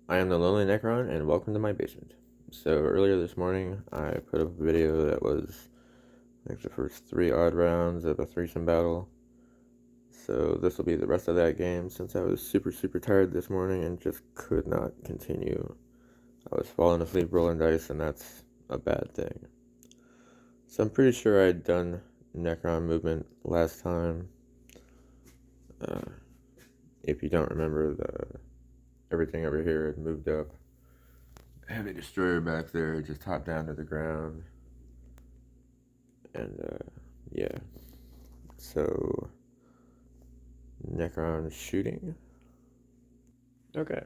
I am the Lonely Necron, and welcome to my basement. So earlier this morning, I put up a video that was like the first 3 odd rounds of a threesome battle. So this will be the rest of that game since I was super tired this morning and just could not continue. I was falling asleep rolling dice, and that's a bad thing. So I'm pretty sure I'd done Necron movement last time. Uh, if you don't remember, everything over here had moved up. Heavy destroyer back there just hopped down to the ground. And yeah, so Necron shooting. Okay,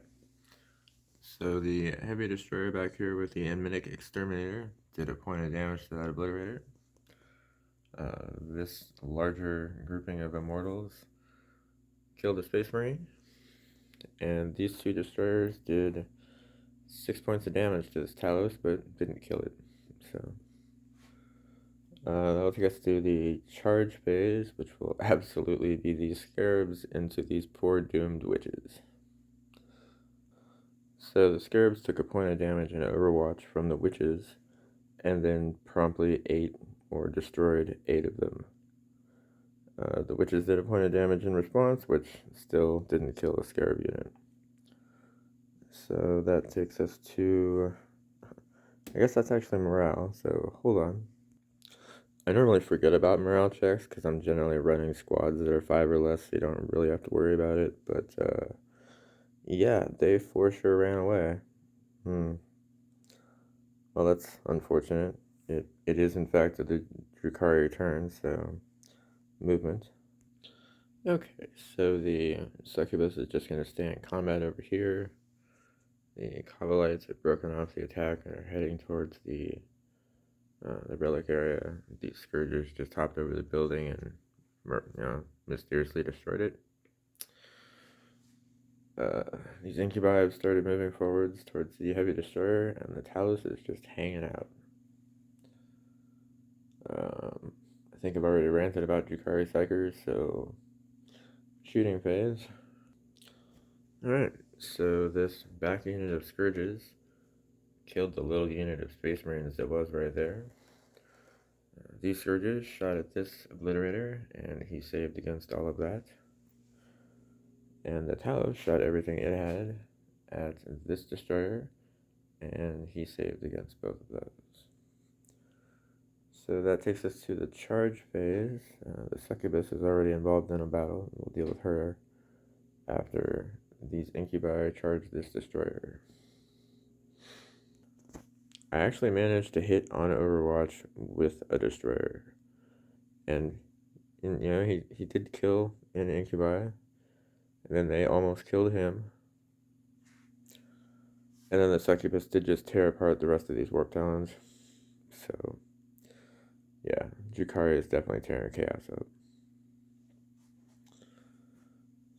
so the heavy destroyer back here with the Enminic Exterminator did a point of damage to that obliterator. This larger grouping of immortals killed a space marine, and these 2 destroyers did 6 points of damage to this Talos, but didn't kill it. So that'll take us to the charge phase, which will absolutely be these scarabs into these poor doomed witches. So the scarabs took a point of damage in Overwatch from the witches, and then promptly ate or destroyed 8 of them. The witches did a point of damage in response, which still didn't kill the scarab unit. So that takes us to, I guess that's actually morale, so hold on. I normally forget about morale checks because I'm generally running squads that are 5 or less, so you don't really have to worry about it, but yeah, they for sure ran away. Well, that's unfortunate. It is in fact the Drukhari return, so movement. Okay, so the succubus is just going to stay in combat over here. The Kavalites have broken off the attack and are heading towards the relic area. The scourgers just hopped over the building and mysteriously destroyed it. These incubi have started moving forwards towards the heavy destroyer, and the Talos is just hanging out. I think I've already ranted about Drukhari Psychers, so shooting phase. Alright, so this back unit of Scourges killed the little unit of Space Marines that was right there. These Scourges shot at this Obliterator, and he saved against all of that. And the Talos shot everything it had at this Destroyer, and he saved against both of those. So that takes us to the charge phase. The Succubus is already involved in a battle. We'll deal with her after these Incubi charge this Destroyer. I actually managed to hit on Overwatch with a Destroyer. And he did kill an Incubi. And then they almost killed him. And then the Succubus did just tear apart the rest of these Warp Talons. So yeah, Drukhari is definitely tearing Chaos up.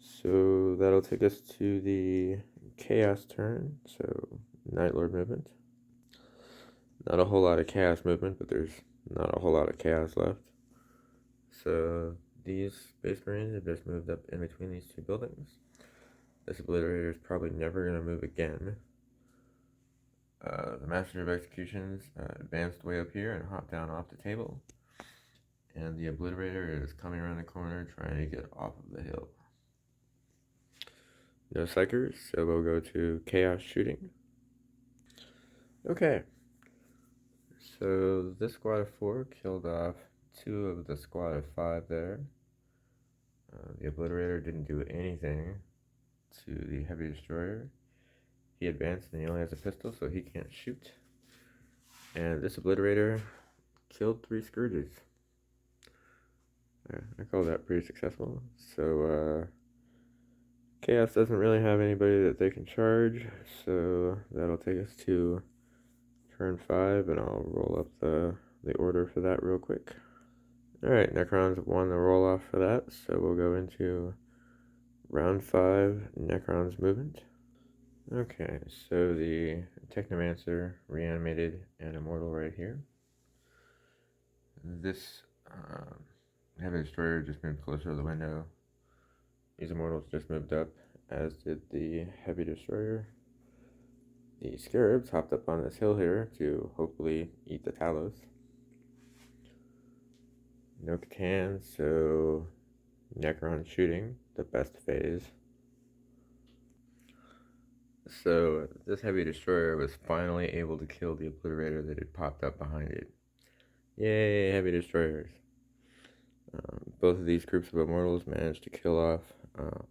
So that'll take us to the Chaos turn, so Night Lord movement. Not a whole lot of Chaos movement, but there's not a whole lot of Chaos left. So these Space Marines have just moved up in between these 2 buildings. This Obliterator is probably never going to move again. The Master of Executions advanced way up here and hopped down off the table. And the Obliterator is coming around the corner trying to get off of the hill. No Psychers, so we'll go to Chaos Shooting. Okay. So this squad of 4 killed off 2 of the squad of 5 there. The Obliterator didn't do anything to the Heavy Destroyer. He advanced and he only has a pistol, so he can't shoot. And this Obliterator killed 3 Scourges. I call that pretty successful. So Chaos doesn't really have anybody that they can charge, so that'll take us to turn 5, and I'll roll up the order for that real quick. Alright, Necrons won the roll off for that, so we'll go into round 5, Necrons movement. Okay, so the Technomancer reanimated an immortal right here. This Heavy Destroyer just moved closer to the window. These immortals just moved up, as did the Heavy Destroyer. The scarabs hopped up on this hill here to hopefully eat the Talos. No Catan, so Necron shooting, the best phase. So this heavy destroyer was finally able to kill the obliterator that had popped up behind it. Yay, heavy destroyers. Both of these groups of immortals managed to kill off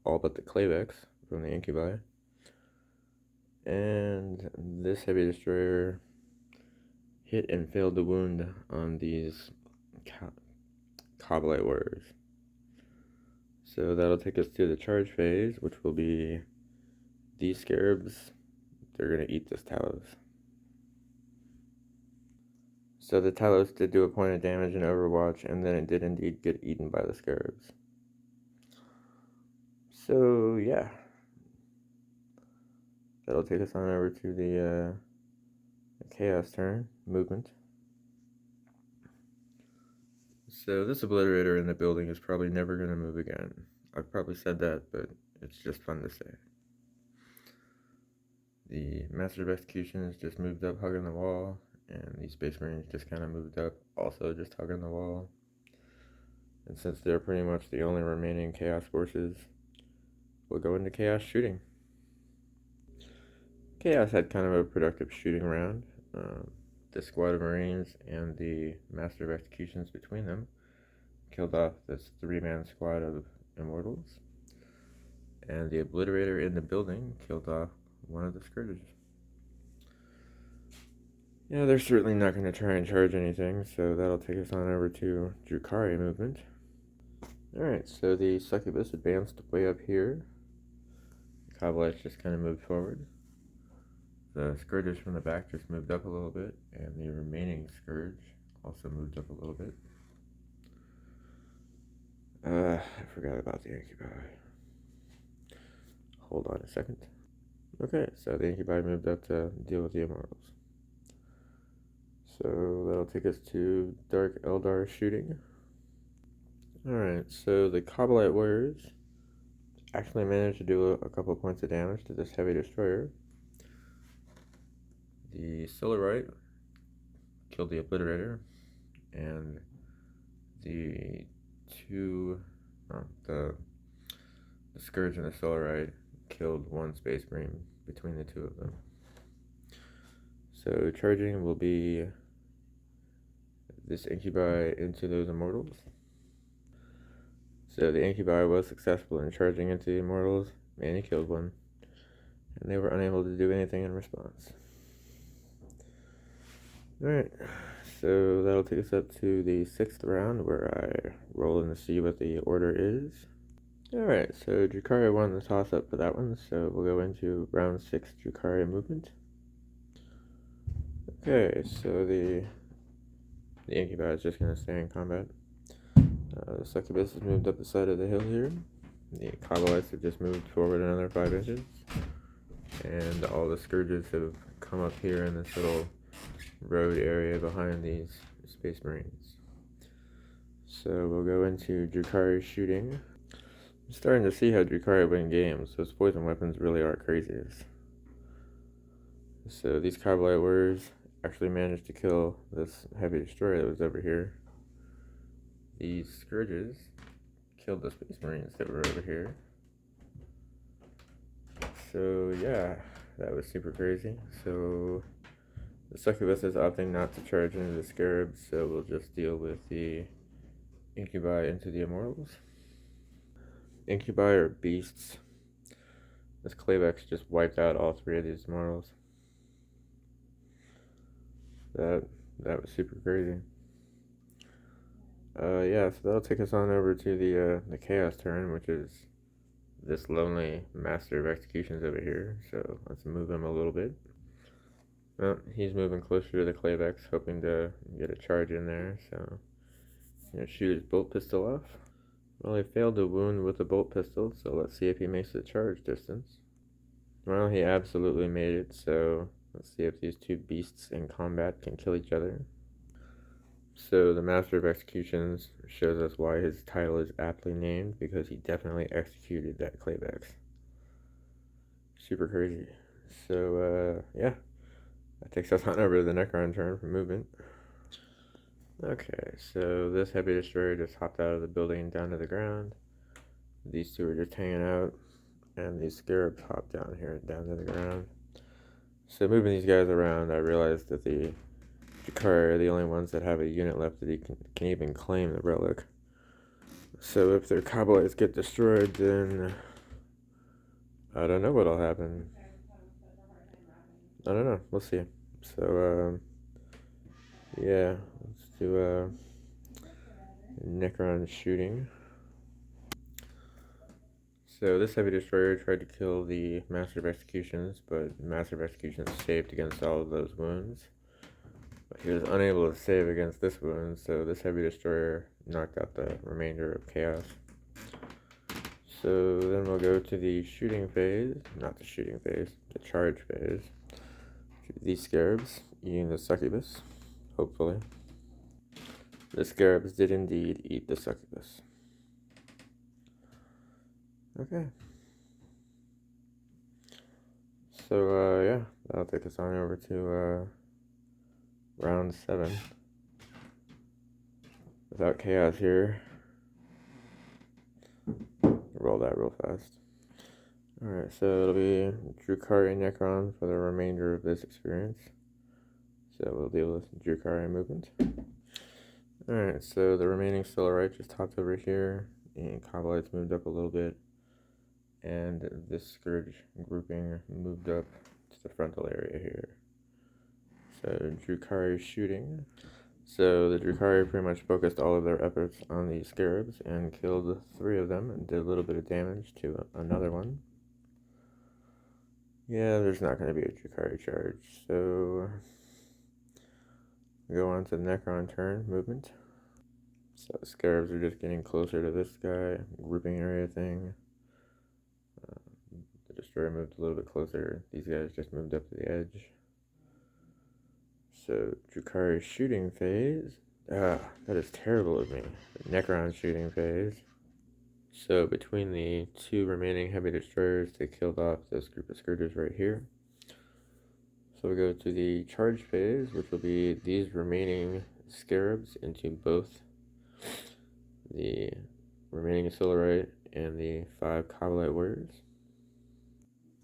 all but the Clayvex from the incubi. And this heavy destroyer hit and failed to wound on these Kabbalite warriors. So that'll take us to the charge phase, which will be these scarabs. They're going to eat this Talos. So the Talos did do a point of damage in Overwatch, and then it did indeed get eaten by the scarabs. So yeah, that'll take us on over to the Chaos turn movement. So this obliterator in the building is probably never going to move again. I've probably said that, but it's just fun to say. The Master of Executions just moved up hugging the wall, and the Space Marines just kind of moved up, also just hugging the wall. And since they're pretty much the only remaining Chaos forces, we'll go into Chaos shooting. Chaos had kind of a productive shooting round. The squad of Marines and the Master of Executions between them killed off this 3-man squad of Immortals. And the Obliterator in the building killed off one of the Scourges. Yeah, they're certainly not going to try and charge anything, so that'll take us on over to Drukhari movement. Alright, so the Succubus advanced way up here. The Kabbalites just kind of moved forward. The Scourges from the back just moved up a little bit, and the remaining Scourge also moved up a little bit. I forgot about the Incubi. Hold on a second. Okay, so the Incubi moved up to deal with the Immortals. So that'll take us to Dark Eldar shooting. Alright, so the Kabbalite warriors actually managed to do a couple points of damage to this heavy destroyer. The Solarite killed the Obliterator, and the Scourge and the Solarite killed one Space Marine between the two of them. So charging will be this Incubi into those Immortals. So the Incubi was successful in charging into the Immortals, and he killed one, and they were unable to do anything in response. Alright, so that'll take us up to the 6th round, where I roll in to see what the order is. Alright, so Drukhari won the toss-up for that one, so we'll go into round 6 Drukhari movement. Okay, so the Incubi is just going to stay in combat. The Succubus has moved up the side of the hill here. The Kabbalites have just moved forward another 5 inches. And all the Scourges have come up here in this little road area behind these Space Marines. So we'll go into Drukhari shooting. I'm starting to see how Drukhari win games. Those poison weapons really are craziest. So these Kabbalite warriors actually managed to kill this heavy destroyer that was over here. These Scourges killed the Space Marines that were over here. So yeah, that was super crazy. So the Succubus is opting not to charge into the Scarabs, so we'll just deal with the Incubi into the Immortals. Incubi are beasts. This Clayvex just wiped out all 3 of these Immortals. That was super crazy. Yeah, so that'll take us on over to the Chaos turn, which is this lonely Master of Executions over here. So let's move him a little bit. Well, he's moving closer to the Clayvex, hoping to get a charge in there. So he's gonna shoot his bolt pistol off. Well, he failed to wound with the bolt pistol, so let's see if he makes the charge distance. Well, he absolutely made it, so let's see if these 2 beasts in combat can kill each other. So the Master of Executions shows us why his title is aptly named, because he definitely executed that Clayvex. Super crazy. So, yeah. That takes us on over to the Necron turn for movement. Okay, so this heavy destroyer just hopped out of the building down to the ground. These two are just hanging out, and these scarabs hopped down here down to the ground. So moving these guys around, I realized that the Drukhari are the only ones that have a unit left that can even claim the relic. So if their Kabbalites get destroyed, then I don't know what'll happen. I don't know. We'll see. So, yeah, let's do Necron shooting. So this heavy destroyer tried to kill the Master of Executions, but Master of Executions saved against all of those wounds. But he was unable to save against this wound, so this heavy destroyer knocked out the remainder of Chaos. So then we'll go to the shooting phase, not the shooting phase, the charge phase. These scarabs eating the succubus, hopefully. The scarabs did indeed eat the succubus. Okay. So, yeah, that'll take us on over to round 7. Without chaos here. Roll that real fast. Alright, so it'll be Drukhari Necron for the remainder of this experience. So we'll deal with Drukhari movement. Alright, so the remaining Solarite just hopped over here, and Kabbalites moved up a little bit, and this Scourge grouping moved up to the frontal area here. So Drukhari shooting. So the Drukhari pretty much focused all of their efforts on the scarabs and killed 3 of them and did a little bit of damage to another one. Yeah, there's not going to be a Drukhari charge, so we go on to the Necron turn movement. So the scarabs are just getting closer to this guy, grouping area thing. The destroyer moved a little bit closer. These guys just moved up to the edge. So Drukhari shooting phase. That is terrible of me. Necron shooting phase. So between the 2 remaining heavy destroyers, they killed off this group of scourgers right here. So we go to the charge phase, which will be these remaining scarabs into both the remaining Solarite and the 5 Kabbalite warriors.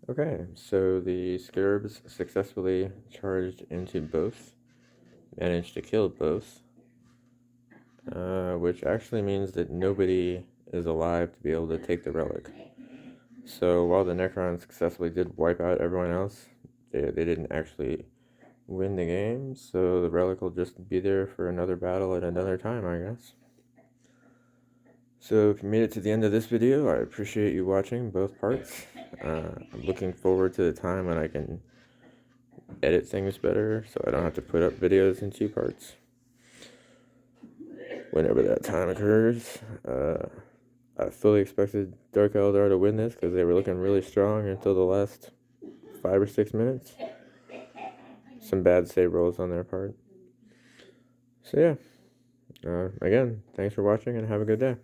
Okay, so the scarabs successfully charged into both, managed to kill both, which actually means that nobody is alive to be able to take the relic. So while the Necrons successfully did wipe out everyone else, they didn't actually win the game, so the relic will just be there for another battle at another time, I guess. So if you made it to the end of this video, I appreciate you watching both parts. I'm looking forward to the time when I can edit things better, so I don't have to put up videos in 2 parts. Whenever that time occurs. I fully expected Dark Eldar to win this because they were looking really strong until the last 5 or 6 minutes. Some bad save rolls on their part. So yeah, again, thanks for watching and have a good day.